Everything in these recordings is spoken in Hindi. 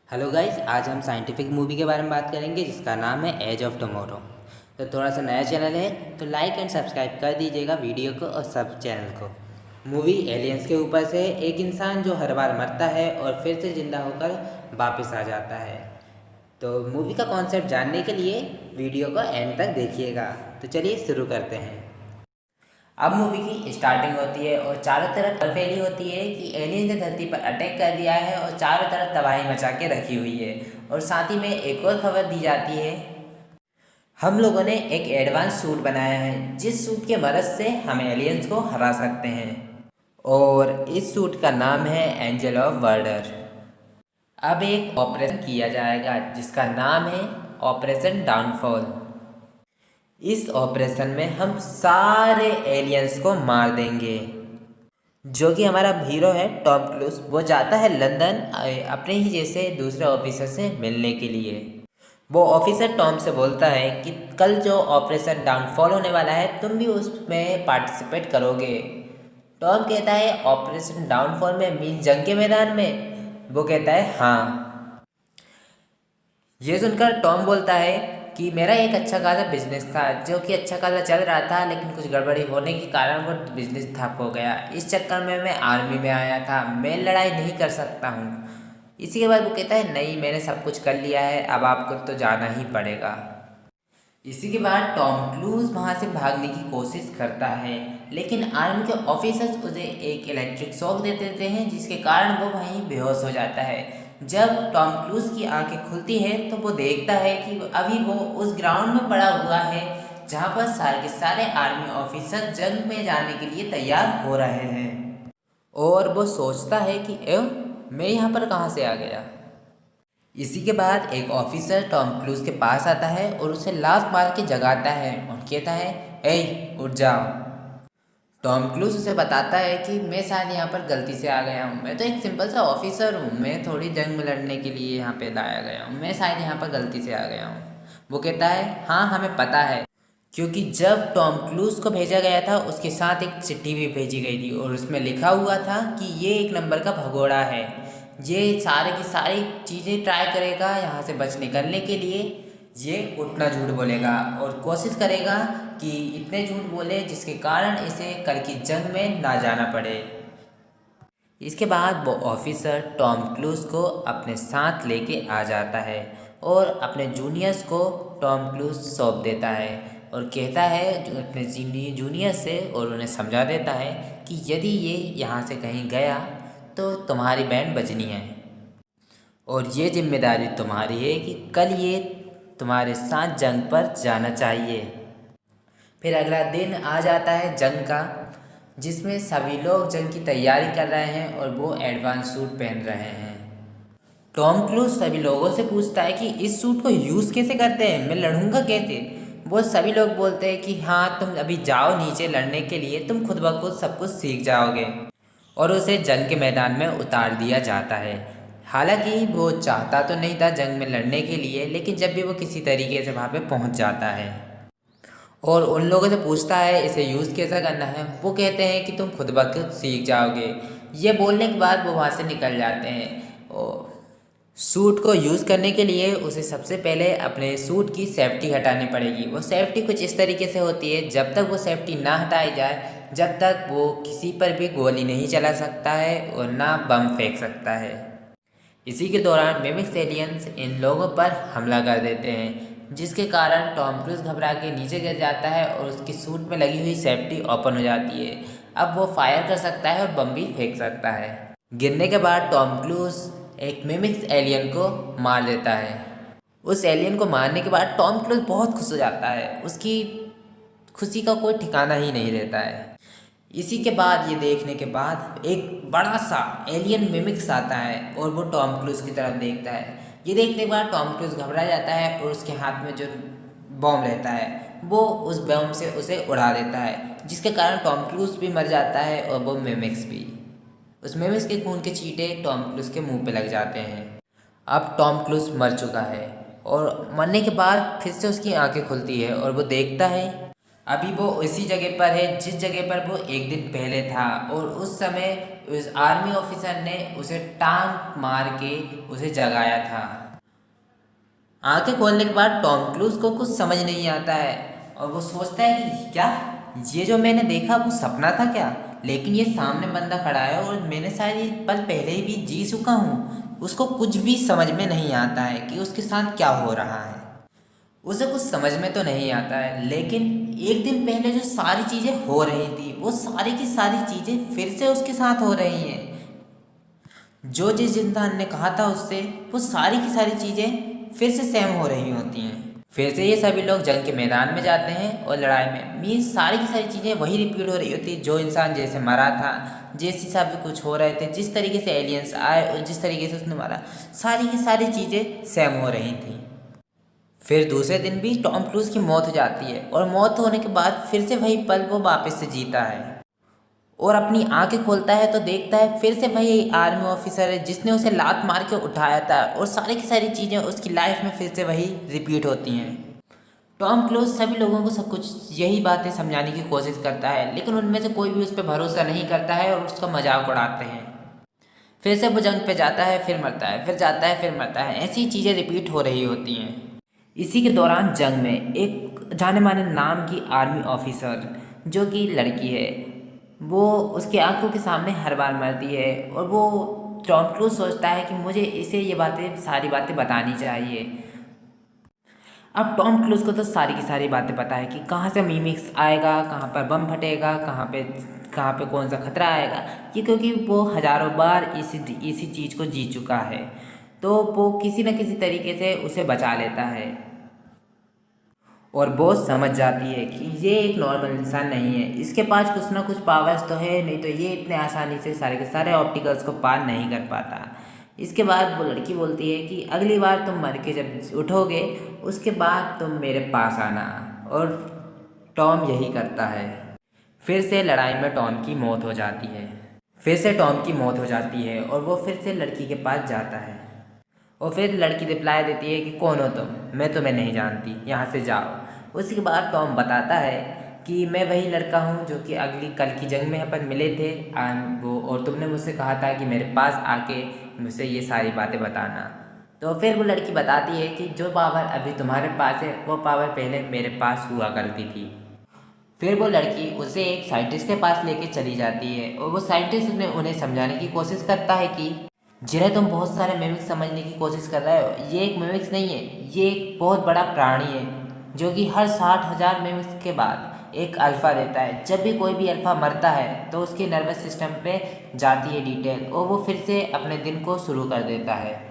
हेलो गाइस, आज हम साइंटिफिक मूवी के बारे में बात करेंगे जिसका नाम है एज ऑफ टुमारो। तो थोड़ा सा नया चैनल है तो लाइक एंड सब्सक्राइब कर दीजिएगा वीडियो को और सब चैनल को। मूवी एलियंस के ऊपर से एक इंसान जो हर बार मरता है और फिर से ज़िंदा होकर वापस आ जाता है। तो मूवी का कॉन्सेप्ट जानने के लिए वीडियो को एंड तक देखिएगा। तो चलिए शुरू करते हैं। अब मूवी की स्टार्टिंग होती है और चारों तरफ फैली होती है कि एलियन ने धरती पर अटैक कर दिया है और चारों तरफ तबाही मचा के रखी हुई है। और साथ ही में एक और खबर दी जाती है, हम लोगों ने एक एडवांस सूट बनाया है जिस सूट के मदद से हम एलियंस को हरा सकते हैं। और इस सूट का नाम है एंजल ऑफ मर्डर। अब एक ऑपरेशन किया जाएगा जिसका नाम है ऑपरेशन डाउनफॉल। इस ऑपरेशन में हम सारे एलियंस को मार देंगे। जो कि हमारा हीरो है टॉम क्रूज, वो जाता है लंदन अपने ही जैसे दूसरे ऑफिसर से मिलने के लिए। वो ऑफिसर टॉम से बोलता है कि कल जो ऑपरेशन डाउनफॉल होने वाला है तुम भी उसमें पार्टिसिपेट करोगे। टॉम कहता है ऑपरेशन डाउनफॉल में मीन जंग के मैदान में। वो कहता है हाँ। ये सुनकर टॉम बोलता है कि मेरा एक अच्छा खासा बिजनेस था जो कि अच्छा खासा चल रहा था, लेकिन कुछ गड़बड़ी होने के कारण वो बिजनेस ठप हो गया। इस चक्कर में मैं आर्मी में आया था, मैं लड़ाई नहीं कर सकता हूँ। इसी के बाद वो कहता है नहीं, मैंने सब कुछ कर लिया है, अब आपको तो जाना ही पड़ेगा। इसी के बाद टॉम क्रूज वहाँ से भागने की कोशिश करता है, लेकिन आर्मी के ऑफिसर्स उसे एक इलेक्ट्रिक शॉक दे देते हैं जिसके कारण वो वहीं बेहोश हो जाता है। जब टॉम क्रूज की आंखें खुलती हैं तो वो देखता है कि अभी वो उस ग्राउंड में पड़ा हुआ है जहाँ पर सारे के सारे आर्मी ऑफिसर जंग में जाने के लिए तैयार हो रहे हैं। और वो सोचता है कि मैं यहाँ पर कहाँ से आ गया। इसी के बाद एक ऑफिसर टॉम क्रूज के पास आता है और उसे लात मार के जगाता है और कहता है ए उठ जाओ। टॉम क्रूज उसे बताता है कि मैं शायद यहाँ पर गलती से आ गया हूँ, मैं तो एक सिंपल सा ऑफिसर हूँ, मैं थोड़ी जंग में लड़ने के लिए यहाँ पे लाया गया हूँ, मैं शायद यहाँ पर गलती से आ गया हूँ। वो कहता है हाँ हमें पता है, क्योंकि जब टॉम क्रूज को भेजा गया था उसके साथ एक चिट्ठी भी भेजी गई थी और उसमें लिखा हुआ था कि ये एक नंबर का भगोड़ा है, ये सारे की सारी चीज़ें ट्राई करेगा यहाँ से बच निकलने के लिए। ये उतना झूठ बोलेगा और कोशिश करेगा कि इतने झूठ बोले जिसके कारण इसे कल की जंग में ना जाना पड़े। इसके बाद वो ऑफिसर टॉम क्रूज को अपने साथ लेके आ जाता है और अपने जूनियर्स को टॉम क्रूज सौंप देता है और कहता है जो अपने जूनियर से और उन्हें समझा देता है कि यदि ये यहाँ से कहीं गया तो तुम्हारी बैंड बजनी है और ये जिम्मेदारी तुम्हारी है कि कल ये तुम्हारे साथ जंग पर जाना चाहिए। फिर अगला दिन आ जाता है जंग का, जिसमें सभी लोग जंग की तैयारी कर रहे हैं और वो एडवांस सूट पहन रहे हैं। टॉम क्रूज सभी लोगों से पूछता है कि इस सूट को यूज़ कैसे करते हैं, मैं लड़ूंगा कैसे। वो सभी लोग बोलते हैं कि हाँ तुम अभी जाओ नीचे लड़ने के लिए, तुम खुद ब खुद सब कुछ सीख जाओगे। और उसे जंग के मैदान में उतार दिया जाता है। हालांकि वो चाहता तो नहीं था जंग में लड़ने के लिए, लेकिन जब भी वो किसी तरीके से वहाँ पे पहुँच जाता है और उन लोगों से पूछता है इसे यूज़ कैसा करना है, वो कहते हैं कि तुम खुद ब खुद सीख जाओगे। ये बोलने के बाद वो वहाँ से निकल जाते हैं। और सूट को यूज़ करने के लिए उसे सबसे पहले अपने सूट की सेफ्टी हटानी पड़ेगी। वो सेफ्टी कुछ इस तरीके से होती है, जब तक वो सेफ्टी ना हटाई जाए जब तक वो किसी पर भी गोली नहीं चला सकता है और ना बम फेंक सकता है। इसी के दौरान मिमिक्स एलियंस इन लोगों पर हमला कर देते हैं, जिसके कारण टॉम क्रूज घबरा के नीचे गिर जाता है और उसकी सूट में लगी हुई सेफ्टी ओपन हो जाती है। अब वो फायर कर सकता है और बम भी फेंक सकता है। गिरने के बाद टॉम क्रूज एक मिमिक्स एलियन को मार देता है। उस एलियन को मारने के बाद टॉम क्रूज बहुत खुश हो जाता है, उसकी खुशी का कोई ठिकाना ही नहीं रहता है। इसी के बाद ये देखने के बाद एक बड़ा सा एलियन मिमिक्स आता है और वो टॉम क्रूज की तरफ देखता है। ये देखने के बाद टॉम क्रूज घबरा जाता है और उसके हाथ में जो बॉम्ब रहता है वो उस बॉम्ब से उसे उड़ा देता है, जिसके कारण टॉम क्रूज भी मर जाता है और वो मिमिक्स भी। उस मिमिक्स के खून के छींटे टॉम क्रूज के मुंह पे लग जाते हैं। अब टॉम क्रूज मर चुका है और मरने के बाद फिर से उसकी आंखें खुलती है और वो देखता है अभी वो उसी जगह पर है जिस जगह पर वो एक दिन पहले था, और उस समय उस आर्मी ऑफिसर ने उसे टांग मार के उसे जगाया था। आंखें खोलने के बाद टॉम क्रूज को कुछ समझ नहीं आता है, और वो सोचता है कि क्या ये जो मैंने देखा वो सपना था क्या, लेकिन ये सामने बंदा खड़ा है और मैंने शायद ये पल पहले ही भी जी चुका हूँ। उसको कुछ भी समझ में नहीं आता है कि उसके साथ क्या हो रहा है। उसे कुछ समझ में तो नहीं आता है, लेकिन एक दिन पहले जो सारी चीज़ें हो रही थी वो सारी की सारी चीज़ें फिर से उसके साथ हो रही हैं। जो जिस इंसान ने कहा था उससे वो सारी की सारी चीज़ें फिर से सेम हो रही होती हैं। फिर से ये सभी लोग जंग के मैदान में जाते हैं और लड़ाई में मीन्स सारी की सारी चीज़ें वही रिपीट हो रही होती। जो इंसान जैसे मरा था, जिस हिसाब से कुछ हो रहे थे, जिस तरीके से एलियंस आए और जिस तरीके से उसने मारा, सारी की सारी चीज़ें सेम हो रही थी। फिर दूसरे दिन भी टॉम क्रूज की मौत हो जाती है, और मौत होने के बाद फिर से वही पल वो वापस से जीता है, और अपनी आंखें खोलता है तो देखता है फिर से वही आर्मी ऑफिसर है जिसने उसे लात मार के उठाया था, और सारी की सारी चीज़ें उसकी लाइफ में फिर से वही रिपीट होती हैं। टॉम क्रूज सभी लोगों को सब कुछ यही बातें समझाने की कोशिश करता है, लेकिन उनमें से कोई भी उस पर भरोसा नहीं करता है और उसका मजाक उड़ाते हैं। फिर से वो जंग पे जाता है, फिर मरता है, फिर जाता है, फिर मरता है, ऐसी चीज़ें रिपीट हो रही होती हैं। इसी के दौरान जंग में एक जाने माने नाम की आर्मी ऑफिसर जो कि लड़की है, वो उसके आंखों के सामने हर बार मरती है, और वो टॉम क्रूज सोचता है कि मुझे इसे ये बातें सारी बातें बतानी चाहिए। अब टॉम क्रूज को तो सारी की सारी बातें पता है कि कहाँ से मीमिक्स आएगा, कहाँ पर बम फटेगा, कहाँ पे कौन सा खतरा आएगा, ये क्योंकि वो हज़ारों बार इसी चीज़ को जी चुका है, तो वो किसी न किसी तरीके से उसे बचा लेता है। और वो समझ जाती है कि ये एक नॉर्मल इंसान नहीं है, इसके पास कुछ ना कुछ पावर्स तो है, नहीं तो ये इतने आसानी से सारे के सारे ऑप्टिकल्स को पार नहीं कर पाता। इसके बाद वो लड़की बोलती है कि अगली बार तुम मर के जब उठोगे उसके बाद तुम मेरे पास आना, और टॉम यही करता है। फिर से लड़ाई में टॉम की मौत हो जाती है। फिर से टॉम की मौत हो जाती है और वो फिर से लड़की के पास जाता है, और फिर लड़की रिप्लाई देती है कि कौन हो तुम, मैं तुम्हें नहीं जानती, यहाँ से जाओ। उसके बाद टॉम बताता है कि मैं वही लड़का हूँ जो कि अगली कल की जंग में अपन मिले थे, वो और तुमने मुझसे कहा था कि मेरे पास आके मुझसे ये सारी बातें बताना। तो फिर वो लड़की बताती है कि जो पावर अभी तुम्हारे पास है वो पावर पहले मेरे पास हुआ करती थी। फिर वो लड़की उसे एक साइंटिस्ट के पास लेके चली जाती है, और वो साइंटिस्ट उन्हें समझाने की कोशिश करता है कि जिन्हें तुम बहुत सारे मिमिक्स समझने की कोशिश कर रहे हो, ये एक मिमिक्स नहीं है, ये एक बहुत बड़ा प्राणी है जो कि हर 60,000 मिमिक्स के बाद एक अल्फ़ा देता है। जब भी कोई भी अल्फ़ा मरता है तो उसके नर्वस सिस्टम पे जाती है डिटेल, और वो फिर से अपने दिन को शुरू कर देता है।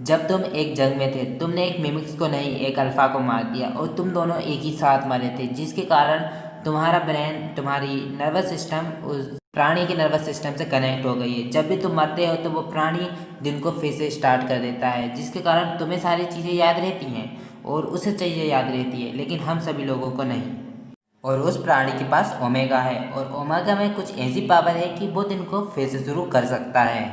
जब तुम एक जंग में थे तुमने एक मिमिक्स को नहीं, एक अल्फ़ा को मार दिया, और तुम दोनों एक ही साथ मरे थे, जिसके कारण तुम्हारा ब्रेन, तुम्हारी नर्वस सिस्टम उस प्राणी के नर्वस सिस्टम से कनेक्ट हो गई है। जब भी तुम मरते हो तो वो प्राणी दिन को फिर से स्टार्ट कर देता है, जिसके कारण तुम्हें सारी चीज़ें याद रहती हैं और उसे चीज़ें याद रहती है, लेकिन हम सभी लोगों को नहीं। और उस प्राणी के पास ओमेगा है, और ओमेगा में कुछ ऐसी पावर है कि वो दिन को फिर से शुरू कर सकता है।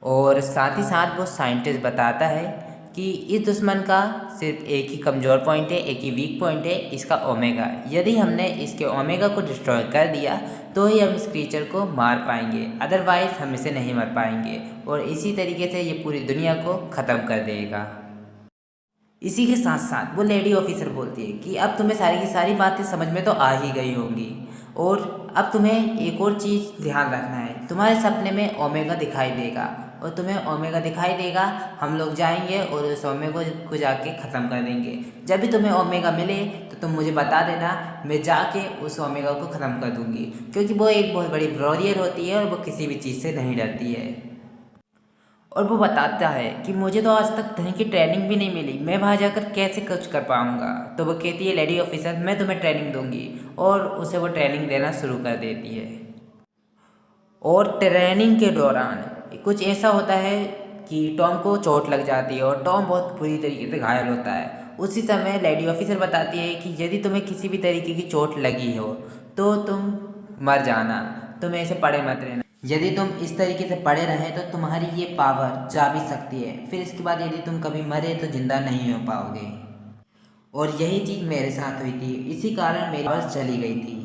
और साथ ही साथ वो साइंटिस्ट बताता है कि इस दुश्मन का सिर्फ एक ही कमज़ोर पॉइंट है, एक ही वीक पॉइंट है, इसका ओमेगा। यदि हमने इसके ओमेगा को डिस्ट्रॉय कर दिया तो ही हम इस क्रीचर को मार पाएंगे, अदरवाइज़ हम इसे नहीं मार पाएंगे, और इसी तरीके से ये पूरी दुनिया को ख़त्म कर देगा। इसी के साथ साथ वो लेडी ऑफिसर बोलती है कि अब तुम्हें सारी की सारी बातें समझ में तो आ ही गई होंगी, और अब तुम्हें एक और चीज़ ध्यान रखना है, तुम्हारे सपने में ओमेगा दिखाई देगा, और तुम्हें ओमेगा दिखाई देगा, हम लोग जाएंगे और उस ओमेगा को जाके ख़त्म कर देंगे। जब भी तुम्हें ओमेगा मिले तो तुम मुझे बता देना, मैं जाके उस ओमेगा को ख़त्म कर दूँगी, क्योंकि वो एक बहुत बड़ी वॉरियर होती है और वो किसी भी चीज़ से नहीं डरती है। और वो बताता है कि मुझे तो आज तक कहीं की ट्रेनिंग भी नहीं मिली, मैं वहाँ जाकर कैसे कुछ कर पाऊँगा। तो वो कहती है लेडी ऑफिसर मैं तुम्हें ट्रेनिंग दूँगी, और उसे वो ट्रेनिंग देना शुरू कर देती है। और ट्रेनिंग के दौरान कुछ ऐसा होता है कि टॉम को चोट लग जाती है और टॉम बहुत बुरी तरीके से घायल होता है। उसी समय लेडी ऑफिसर बताती है कि यदि तुम्हें किसी भी तरीके की चोट लगी हो तो तुम मर जाना, तुम ऐसे पड़े मत रहना। यदि तुम इस तरीके से पड़े रहे तो तुम्हारी ये पावर जा भी सकती है, फिर इसके बाद यदि तुम कभी मरे तो जिंदा नहीं हो पाओगे। और यही चीज़ मेरे साथ हुई थी, इसी कारण मेरी बस चली गई थी।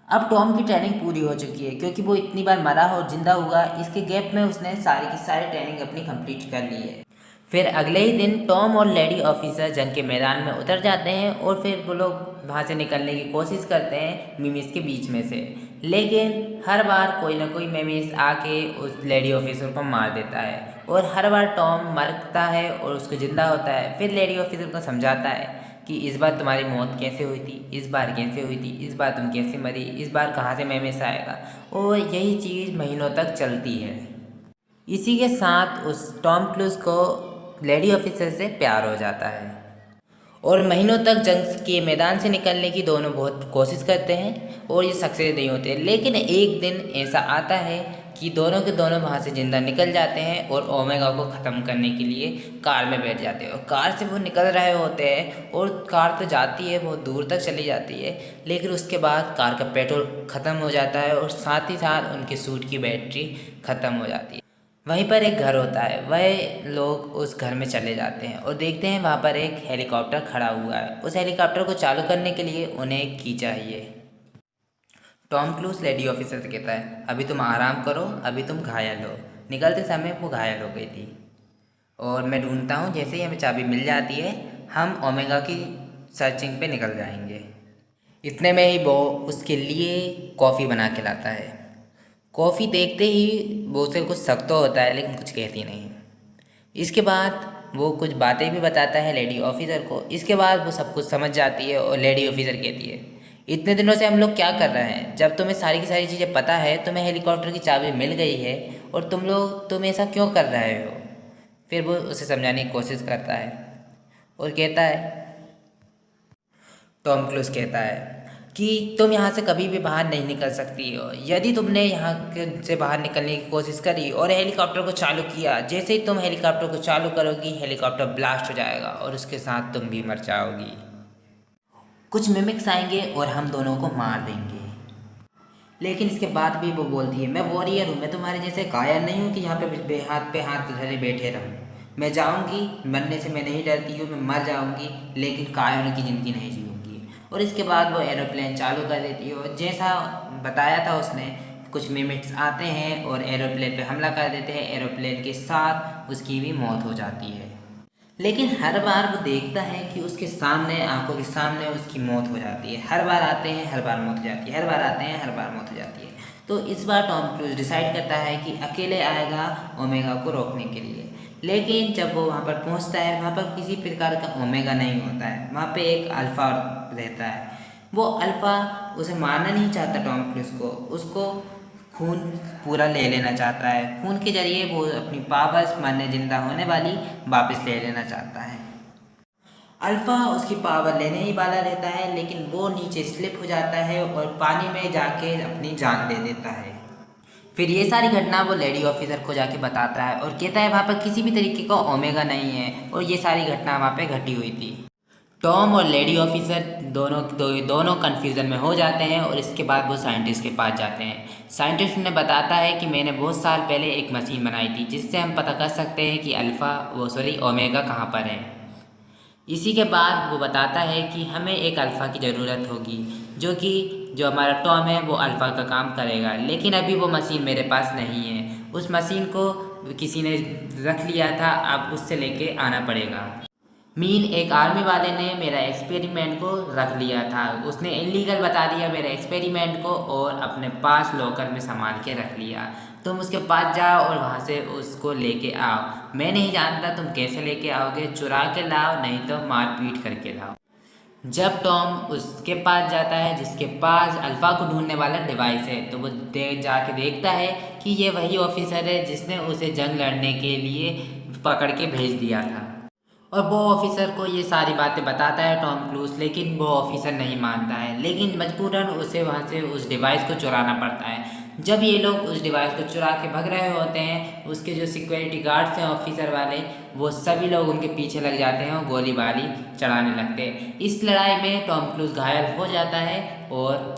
अब टॉम की ट्रेनिंग पूरी हो चुकी है, क्योंकि वो इतनी बार मरा और जिंदा हुआ, इसके गैप में उसने सारी की सारी ट्रेनिंग अपनी कंप्लीट कर ली है। फिर अगले ही दिन टॉम और लेडी ऑफिसर जंग के मैदान में उतर जाते हैं और फिर वो लोग वहाँ से निकलने की कोशिश करते हैं मिमिस के बीच में से। लेकिन हर बार कोई ना कोई मिमिस आके उस लेडी ऑफिसर को मार देता है और हर बार टॉम मरता है और उसको ज़िंदा होता है। फिर लेडी ऑफिसर को समझाता है कि इस बार तुम्हारी मौत कैसे हुई थी, इस बार कैसे हुई थी, इस बार तुम कैसे मरी, इस बार कहाँ से मिमिस आएगा। और यही चीज़ महीनों तक चलती है। इसी के साथ उस टॉम क्रूज को लेडी ऑफिसर से प्यार हो जाता है और महीनों तक जंग के मैदान से निकलने की दोनों बहुत कोशिश करते हैं और ये सक्सेस नहीं होते। लेकिन एक दिन ऐसा आता है कि दोनों के दोनों वहाँ से जिंदा निकल जाते हैं और ओमेगा को ख़त्म करने के लिए कार में बैठ जाते हैं और कार से वो निकल रहे होते हैं और कार तो जाती है, बहुत दूर तक चली जाती है। लेकिन उसके बाद कार का पेट्रोल ख़त्म हो जाता है और साथ ही साथ उनके सूट की बैटरी ख़त्म हो जाती है। वहीं पर एक घर होता है, वह लोग उस घर में चले जाते हैं और देखते हैं वहाँ पर एक हेलीकॉप्टर खड़ा हुआ है। उस हेलीकॉप्टर को चालू करने के लिए उन्हें एक की चाहिए। टॉम क्रूज लेडी ऑफिसर से कहता है, अभी तुम आराम करो, अभी तुम घायल हो। निकलते समय वो घायल हो गई थी और मैं ढूंढता हूँ, जैसे ही हमें चाबी मिल जाती है हम ओमेगा की सर्चिंग पे निकल जाएंगे। इतने में ही वो उसके लिए कॉफ़ी बना के लाता है। कॉफ़ी देखते ही वो उसे कुछ शक तो होता है लेकिन कुछ कहती नहीं। इसके बाद वो कुछ बातें भी बताता है लेडी ऑफिसर को। इसके बाद वो सब कुछ समझ जाती है और लेडी ऑफिसर कहती है, इतने दिनों से हम लोग क्या कर रहे हैं, जब तुम्हें सारी की सारी चीज़ें पता है, तुम्हें हेलीकॉप्टर की चाबी मिल गई है और तुम ऐसा क्यों कर रहे हो। फिर वो उसे समझाने की कोशिश करता है और कहता है, टॉम क्रूज कहता है कि तुम यहाँ से कभी भी बाहर नहीं निकल सकती हो। यदि तुमने से बाहर निकलने की कोशिश करी और हेलीकॉप्टर को चालू किया, जैसे ही तुम हेलीकॉप्टर को चालू करोगी हेलीकॉप्टर ब्लास्ट हो जाएगा और उसके साथ तुम भी मर जाओगी। कुछ मिमिक्स आएंगे और हम दोनों को मार देंगे। लेकिन इसके बाद भी वो बोलती है, मैं वॉरियर हूँ, मैं तुम्हारे जैसे कायर नहीं हूँ कि यहाँ पे हाथ धरे बैठे रहूँ। मैं जाऊँगी, मरने से मैं नहीं डरती हूँ, मैं मर जाऊँगी लेकिन कायरों की ज़िंदगी नहीं जीऊँगी। और इसके बाद वो एरोप्लेन चालू कर देती है और जैसा बताया था उसने, कुछ मिमिक्स आते हैं और एरोप्लेन पे हमला कर देते हैं। एरोप्लेन के साथ उसकी भी मौत हो जाती है। लेकिन हर बार वो देखता है कि उसके सामने, आंखों के सामने उसकी मौत हो जाती है। हर बार आते हैं, हर बार मौत हो जाती है, हर बार आते हैं, हर बार मौत हो जाती है। तो इस बार टॉम क्रूज डिसाइड करता है कि अकेले आएगा ओमेगा को रोकने के लिए। लेकिन जब वो वहाँ पर पहुँचता है, वहाँ पर किसी प्रकार का ओमेगा नहीं होता है, वहाँ पे एक अल्फ़ा रहता है। वो अल्फ़ा उसे मारना नहीं चाहता टॉम क्रूज को, उसको खून पूरा ले लेना चाहता है। खून के जरिए वो अपनी पावर्स, मरने जिंदा होने वाली, वापस ले लेना चाहता है। अल्फ़ा उसकी पावर लेने ही वाला रहता है लेकिन वो नीचे स्लिप हो जाता है और पानी में जाके अपनी जान दे देता है। फिर ये सारी घटना वो लेडी ऑफिसर को जाके बताता है और कहता है वहाँ पर किसी भी तरीके का ओमेगा नहीं है और ये सारी घटना वहाँ पे घटी हुई थी। टॉम और लेडी ऑफिसर दोनों कन्फ्यूज़न में हो जाते हैं और इसके बाद वो साइंटिस्ट के पास जाते हैं। साइंटिस्ट ने बताता है कि मैंने बहुत साल पहले एक मशीन बनाई थी जिससे हम पता कर सकते हैं कि ओमेगा कहाँ पर है। इसी के बाद वो बताता है कि हमें एक अल्फ़ा की ज़रूरत होगी, जो हमारा टॉम है वो अल्फ़ा का काम करेगा। लेकिन अभी वो मशीन मेरे पास नहीं है, उस मशीन को किसी ने रख लिया था, अब उससे लेके आना पड़ेगा। एक आर्मी वाले ने मेरा एक्सपेरिमेंट को रख लिया था, उसने इलीगल बता दिया मेरे एक्सपेरिमेंट को और अपने पास लॉकर में संभाल के रख लिया। तुम उसके पास जाओ और वहाँ से उसको लेके आओ। मैं नहीं जानता तुम कैसे लेके आओगे, चुरा के लाओ नहीं तो मार पीट करके लाओ। जब टॉम उसके पास जाता है जिसके पास अल्फ़ा को ढूंढने वाला डिवाइस है, तो वो जाके देखता है कि ये वही ऑफिसर है जिसने उसे जंग लड़ने के लिए पकड़ के भेज दिया था। और वो ऑफिसर को ये सारी बातें बताता है टॉम क्रूज, लेकिन वो ऑफिसर नहीं मानता है। लेकिन मजबूरन उसे वहाँ से उस डिवाइस को चुराना पड़ता है। जब ये लोग उस डिवाइस को चुरा के भाग रहे होते हैं, उसके जो सिक्योरिटी गार्ड्स हैं ऑफिसर वाले, वो सभी लोग उनके पीछे लग जाते हैं और गोलीबारी चलाने लगते हैं। इस लड़ाई में टॉम क्रूज घायल हो जाता है और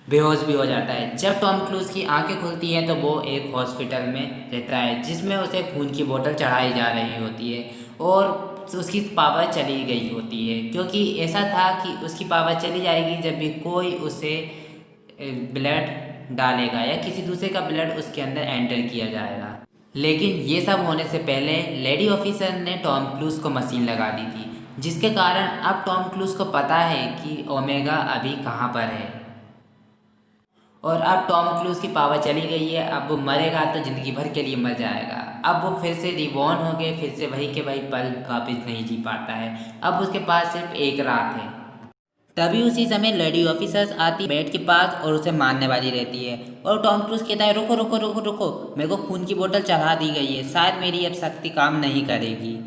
बेहोश भी हो जाता है। जब टॉम क्रूज की आंखें खुलती हैं तो वो एक हॉस्पिटल में रहता है जिसमें उसे खून की बोतल चढ़ाई जा रही होती है और उसकी पावर चली गई होती है, क्योंकि ऐसा था कि उसकी पावर चली जाएगी जब भी कोई उसे ब्लड डालेगा या किसी दूसरे का ब्लड उसके अंदर एंटर किया जाएगा। लेकिन ये सब होने से पहले लेडी ऑफिसर ने टॉम क्रूज को मशीन लगा दी थी, जिसके कारण अब टॉम क्रूज को पता है कि ओमेगा अभी कहाँ पर है। और अब टॉम क्रूज की पावर चली गई है, अब वो मरेगा तो ज़िंदगी भर के लिए मर जाएगा। अब वो फिर से रिबॉर्न हो गए, फिर से वही के वही पल वापस नहीं जी पाता है। अब उसके पास सिर्फ एक रात है। तभी उसी समय लेडी ऑफिसर्स आती बेड के पास और उसे मारने वाली रहती है। और टॉम क्रूज कहता है, रुको रुको रुको रुको, मेरे को खून की बोतल चढ़ा दी गई है, शायद मेरी अब शक्ति काम नहीं करेगी।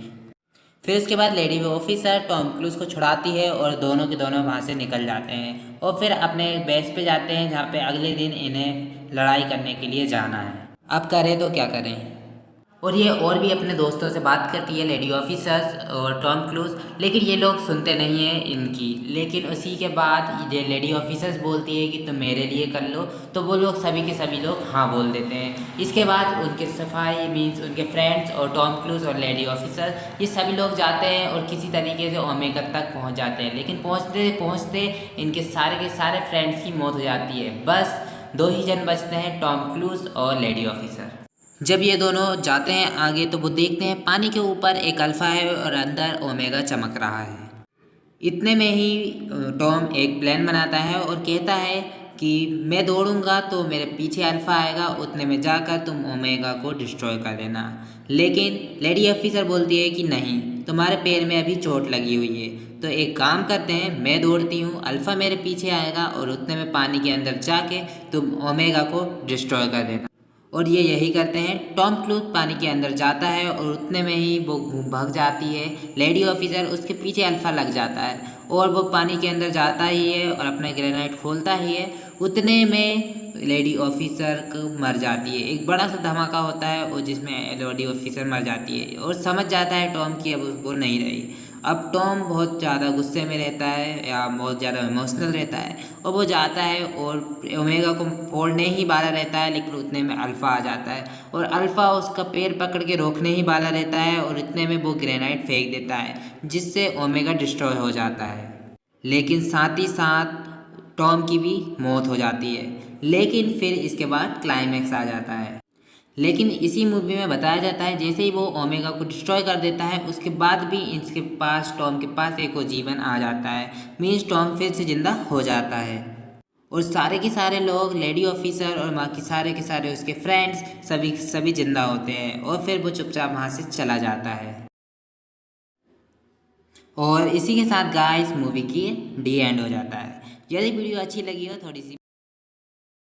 फिर उसके बाद लेडी ऑफिसर टॉम क्रूज को छुड़ाती है और दोनों के दोनों वहाँ से निकल जाते हैं और फिर अपने बेस पे जाते हैं, जहाँ पे अगले दिन इन्हें लड़ाई करने के लिए जाना है। अब करें तो क्या करें। और ये और भी अपने दोस्तों से बात करती है लेडी ऑफिसर्स और टॉम क्रूज, लेकिन ये लोग सुनते नहीं हैं इनकी। लेकिन उसी के बाद ये लेडी ऑफिसर्स बोलती है कि तुम मेरे लिए कर लो, तो वो लोग सभी के सभी लोग हाँ बोल देते हैं। इसके बाद उनके सफाई मीन्स उनके फ्रेंड्स और टॉम क्रूज और लेडी ऑफिसर ये सभी लोग जाते हैं और किसी तरीके से ओमेगा तक पहुँच जाते हैं। लेकिन पहुँचते पहुँचते इनके सारे फ्रेंड्स की मौत हो जाती है। बस 2 ही जन बचते हैं, टॉम क्रूज और लेडी ऑफिसर। जब ये दोनों जाते हैं आगे तो वो देखते हैं पानी के ऊपर एक अल्फ़ा है और अंदर ओमेगा चमक रहा है। इतने में ही टॉम एक प्लान बनाता है और कहता है कि मैं दौड़ूंगा तो मेरे पीछे अल्फ़ा आएगा, उतने में जाकर तुम ओमेगा को डिस्ट्रॉय कर देना। लेकिन लेडी ऑफिसर बोलती है कि नहीं, तुम्हारे पैर में अभी चोट लगी हुई है, तो एक काम करते हैं, मैं दौड़ती हूँ, अल्फ़ा मेरे पीछे आएगा और उतने में पानी के अंदर जाके तुम ओमेगा को डिस्ट्रॉय कर देना। और ये यही करते हैं। टॉम क्रूज पानी के अंदर जाता है और उतने में ही वो भाग जाती है। लेडी ऑफिसर उसके पीछे अल्फ़ा लग जाता है और वो पानी के अंदर जाता ही है और अपना ग्रेनाइट खोलता ही है। उतने में लेडी ऑफिसर को मर जाती है। एक बड़ा सा धमाका होता है और जिसमें लेडी ऑफिसर मर जाती है और समझ जाता है टॉम कि अब वो नहीं रही। अब टॉम बहुत ज़्यादा गुस्से में रहता है या बहुत ज़्यादा इमोशनल रहता है और वो जाता है और ओमेगा को फोड़ने ही वाला रहता है, लेकिन उतने में अल्फ़ा आ जाता है और अल्फ़ा उसका पैर पकड़ के रोकने ही वाला रहता है और इतने में वो ग्रेनाइट फेंक देता है, जिससे ओमेगा डिस्ट्रॉय हो जाता है। लेकिन साथ ही साथ टॉम की भी मौत हो जाती है। लेकिन फिर इसके बाद क्लाइमैक्स आ जाता है। लेकिन इसी मूवी में बताया जाता है जैसे ही वो ओमेगा को डिस्ट्रॉय कर देता है उसके बाद भी इसके पास टॉम के पास एक और जीवन आ जाता है, मीन्स टॉम फिर से जिंदा हो जाता है। और सारे के सारे लोग लेडी ऑफिसर और बाकी सारे के सारे उसके फ्रेंड्स सभी जिंदा होते हैं और फिर वो चुपचाप वहाँ से चला जाता है। और इसी के साथ गाइस मूवी की डी एंड हो जाता है। यदि वीडियो अच्छी लगी हो थोड़ी सी